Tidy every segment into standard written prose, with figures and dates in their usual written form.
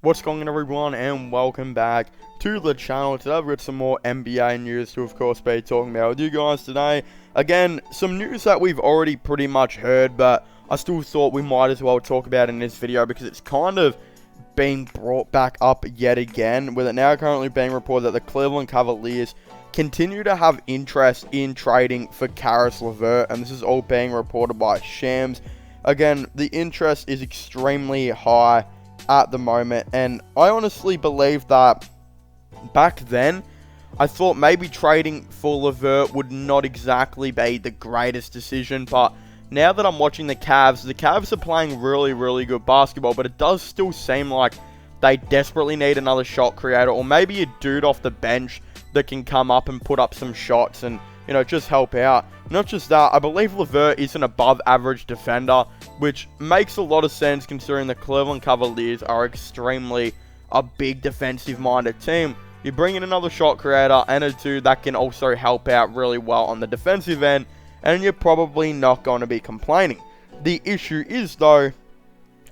What's going on, everyone, and welcome back to the channel. Today I've got some more NBA news to, of course, be talking about with you guys today. Again, some news that we've already pretty much heard, but I still thought we might as well talk about in this video because it's kind of being brought back up yet again, with it now currently being reported that the Cleveland Cavaliers continue to have interest in trading for Caris LeVert, and this is all being reported by Shams. Again, the interest is extremely high at the moment, and I honestly believe that back then I thought maybe trading for LeVert would not exactly be the greatest decision, but now that I'm watching the Cavs are playing really good basketball, but it does still seem like they desperately need another shot creator, or maybe a dude off the bench that can come up and put up some shots and, you know, just help out. Not just that, I believe LeVert is an above average defender, which makes a lot of sense considering the Cleveland Cavaliers are extremely a big defensive minded team. You bring in another shot creator and a dude that can also help out really well on the defensive end, and you're probably not going to be complaining. The issue is, though,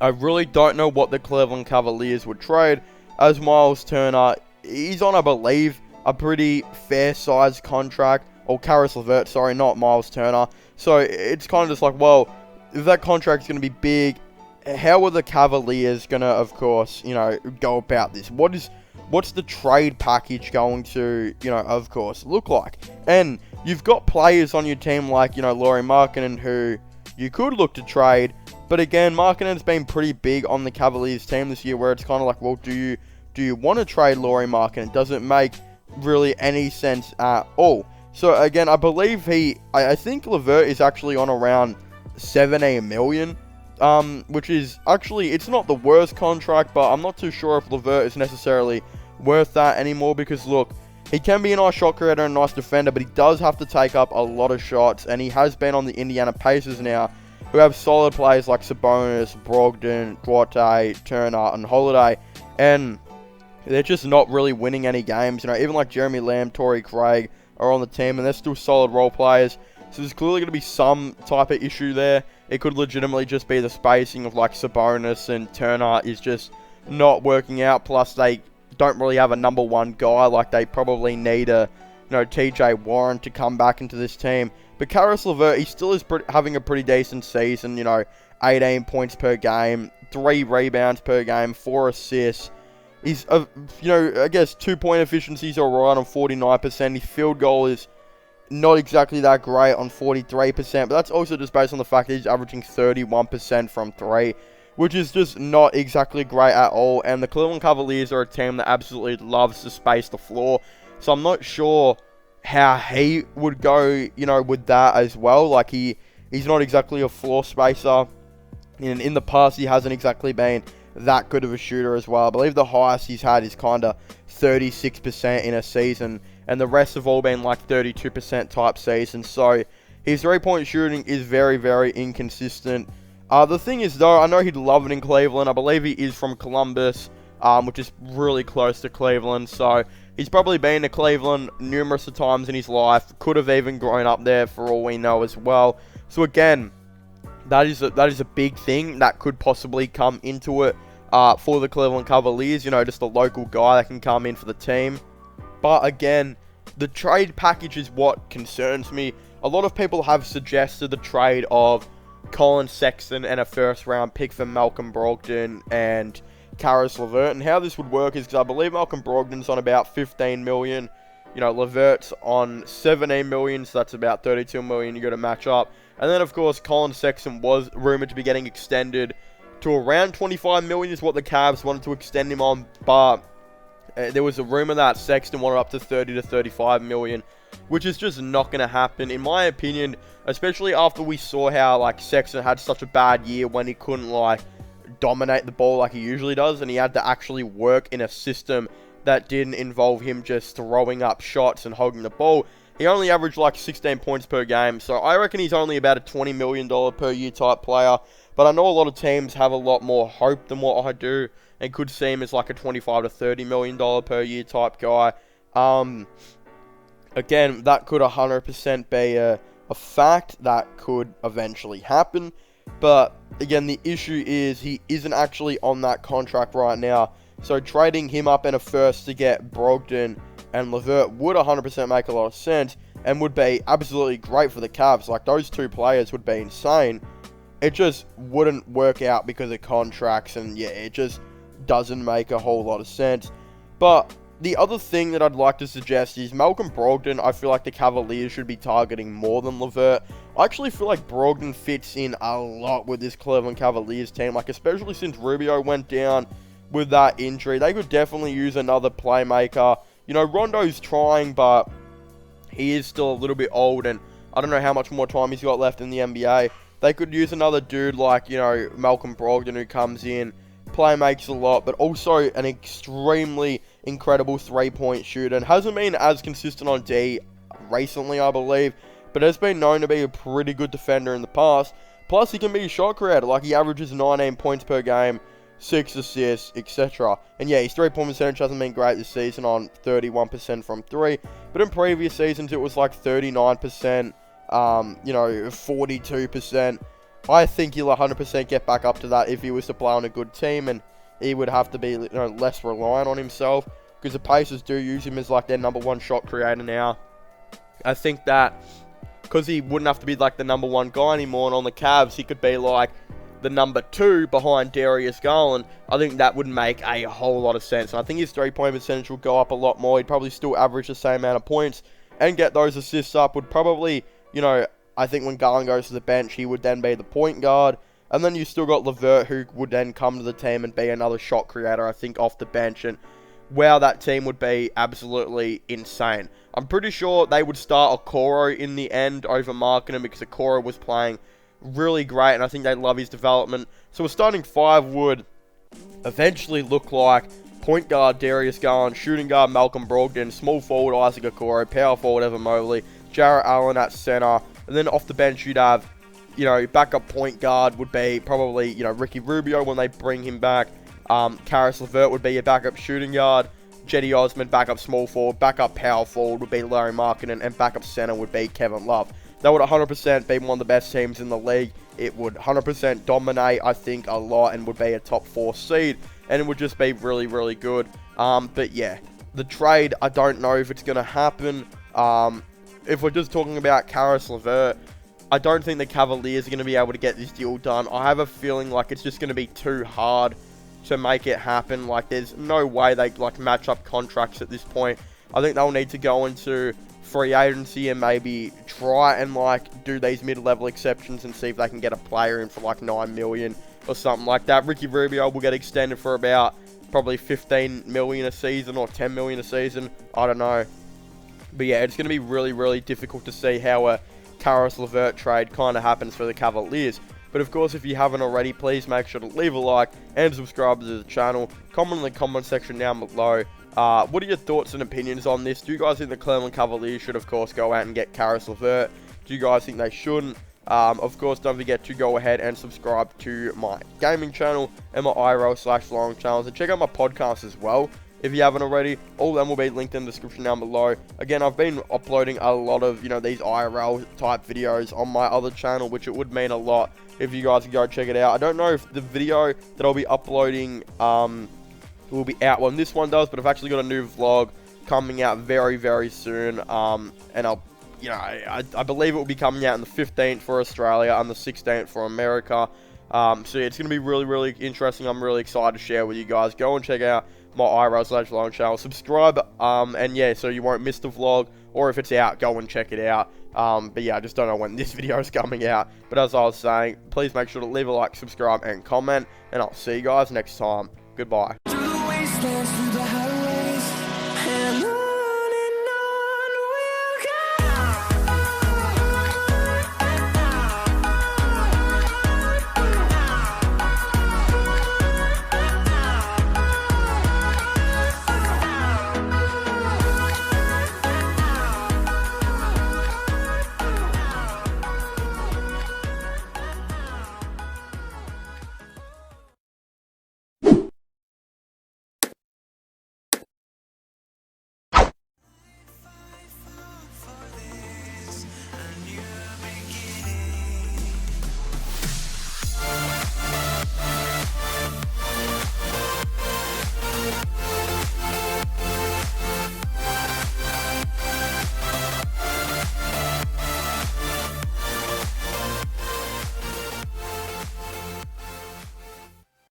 I really don't know what the Cleveland Cavaliers would trade, as Miles Turner, he's on, I believe, a pretty fair-sized contract. Or Caris LeVert, sorry, not Miles Turner. So it's kind of just like, well, if that contract's going to be big, how are the Cavaliers going to, of course, you know, go about this? What's the trade package going to, you know, of course, look like? And you've got players on your team like, you know, Lauri Markkanen, who you could look to trade. But again, Markkanen's been pretty big on the Cavaliers team this year, where it's kind of like, well, do you want to trade Lauri Markkanen? Does it make really any sense at all? So again, I believe I think LeVert is actually on around 17 million, which is actually, it's not the worst contract, but I'm not too sure if LeVert is necessarily worth that anymore, because look, he can be a nice shot creator and a nice defender, but he does have to take up a lot of shots, and he has been on the Indiana Pacers now, who have solid players like Sabonis, Brogdon, Duarte, Turner, and Holiday, and they're just not really winning any games. You know, even like Jeremy Lamb, Torrey Craig are on the team, and they're still solid role players. So there's clearly going to be some type of issue there. It could legitimately just be the spacing of like Sabonis and Turner is just not working out. Plus, they don't really have a number one guy. Like, they probably need a, you know, TJ Warren to come back into this team. But Caris LeVert, he still is having a pretty decent season. You know, 18 points per game, 3 rebounds per game, 4 assists. He's, you know, I guess 2-point efficiency's alright on 49%. His field goal is not exactly that great on 43%, but that's also just based on the fact that he's averaging 31% from 3, which is just not exactly great at all. And the Cleveland Cavaliers are a team that absolutely loves to space the floor, so I'm not sure how he would go, you know, with that as well. Like, he's not exactly a floor spacer. In the past, he hasn't exactly been that good of a shooter as well. I believe the highest he's had is kind of 36% in a season, and the rest have all been like 32% type seasons. So his 3-point shooting is very inconsistent. The thing is, though, I know he'd love it in Cleveland. I believe he is from Columbus, which is really close to Cleveland. So he's probably been to Cleveland numerous of times in his life. Could have even grown up there for all we know as well. So again, that is a big thing that could possibly come into it for the Cleveland Cavaliers. You know, just a local guy that can come in for the team. But again, the trade package is what concerns me. A lot of people have suggested the trade of Colin Sexton and a first-round pick for Malcolm Brogdon and Caris LeVert. And how this would work is, because I believe Malcolm Brogdon's on about 15 million. You know, LeVert's on 17 million, so that's about 32 million you got to match up. And then, of course, Colin Sexton was rumored to be getting extended to around 25 million is what the Cavs wanted to extend him on. But there was a rumor that Sexton wanted up to 30 to 35 million, which is just not going to happen, in my opinion, especially after we saw how, like, Sexton had such a bad year when he couldn't, like, dominate the ball like he usually does, and he had to actually work in a system that didn't involve him just throwing up shots and holding the ball. He only averaged like 16 points per game, so I reckon he's only about a $20 million per year type player. But I know a lot of teams have a lot more hope than what I do, and could see him as like a $25 to $30 million per year type guy. Again, that could 100% be a fact that could eventually happen. But again, the issue is he isn't actually on that contract right now. So trading him up in a first to get Brogdon and LeVert would 100% make a lot of sense and would be absolutely great for the Cavs. Like, those two players would be insane. It just wouldn't work out because of contracts, and yeah, it just doesn't make a whole lot of sense. But the other thing that I'd like to suggest is Malcolm Brogdon. I feel like the Cavaliers should be targeting more than LeVert. I actually feel like Brogdon fits in a lot with this Cleveland Cavaliers team, like especially since Rubio went down with that injury. They could definitely use another playmaker. You know, Rondo's trying, but he is still a little bit old, and I don't know how much more time he's got left in the NBA. They could use another dude like, you know, Malcolm Brogdon, who comes in, play makes a lot, but also an extremely incredible three-point shooter, and hasn't been as consistent on D recently, I believe, but has been known to be a pretty good defender in the past. Plus, he can be a shot creator. Like, he averages 19 points per game, 6 assists, etc. And yeah, his three-point percentage hasn't been great this season on 31% from 3, but in previous seasons it was like 39%, you know, 42%. I think he'll 100% get back up to that if he was to play on a good team, and he would have to be, you know, less reliant on himself, because the Pacers do use him as like their #1 shot creator now. I think that because he wouldn't have to be like the #1 guy anymore, and on the Cavs he could be like the #2 behind Darius Garland, I think that would make a whole lot of sense. And I think his three-point percentage will go up a lot more. He'd probably still average the same amount of points and get those assists up. Would probably, you know, I think when Garland goes to the bench, he would then be the point guard. And then you still got LeVert, who would then come to the team and be another shot creator, I think, off the bench. And wow, that team would be absolutely insane. I'm pretty sure they would start Okoro in the end over Markkanen, because Okoro was playing really great, and I think they love his development. So a starting five would eventually look like point guard Darius Garland, shooting guard Malcolm Brogdon, small forward Isaac Okoro, power forward Evan Mobley, Jarrett Allen at center, and then off the bench you'd have, you know, backup point guard would be probably, you know, Ricky Rubio when they bring him back. Caris LeVert would be your backup shooting guard. Jetty Osman, backup small forward. Backup power forward would be Larry Markkanen, and backup center would be Kevin Love. That would 100% be one of the best teams in the league. It would 100% dominate, I think, a lot, and would be a top 4 seed, and it would just be really, really good. But yeah, the trade, I don't know if it's going to happen. If we're just talking about Caris LeVert, I don't think the Cavaliers are going to be able to get this deal done. I have a feeling like it's just going to be too hard to make it happen. Like, there's no way they like match up contracts at this point. I think they'll need to go into free agency and maybe try and like do these mid-level exceptions and see if they can get a player in for like 9 million or something like that. Ricky Rubio will get extended for about probably 15 million a season or 10 million a season. I don't know. But yeah, it's going to be really, really difficult to see how a Caris LeVert trade kind of happens for the Cavaliers. But of course, if you haven't already, please make sure to leave a like and subscribe to the channel. Comment in the comment section down below. What are your thoughts and opinions on this? Do you guys think the Cleveland Cavaliers should, of course, go out and get Caris LeVert? Do you guys think they shouldn't? Of course, don't forget to go ahead and subscribe to my gaming channel and my IRL/long channels. And check out my podcast as well, if you haven't already. All of them will be linked in the description down below. Again, I've been uploading a lot of, you know, these IRL type videos on my other channel, which it would mean a lot if you guys could go check it out. I don't know if the video that I'll be uploading will be out when this one does, but I've actually got a new vlog coming out very, very soon. And I'll, you know, I believe it will be coming out on the 15th for Australia and the 16th for America. So yeah, it's going to be really, really interesting. I'm really excited to share with you guys. Go and check out my IRL/long channel. Subscribe, and yeah, so you won't miss the vlog, or if it's out, go and check it out. But yeah, I just don't know when this video is coming out. But as I was saying, please make sure to leave a like, subscribe, and comment, and I'll see you guys next time. Goodbye. Through the wastelands, through the highways, and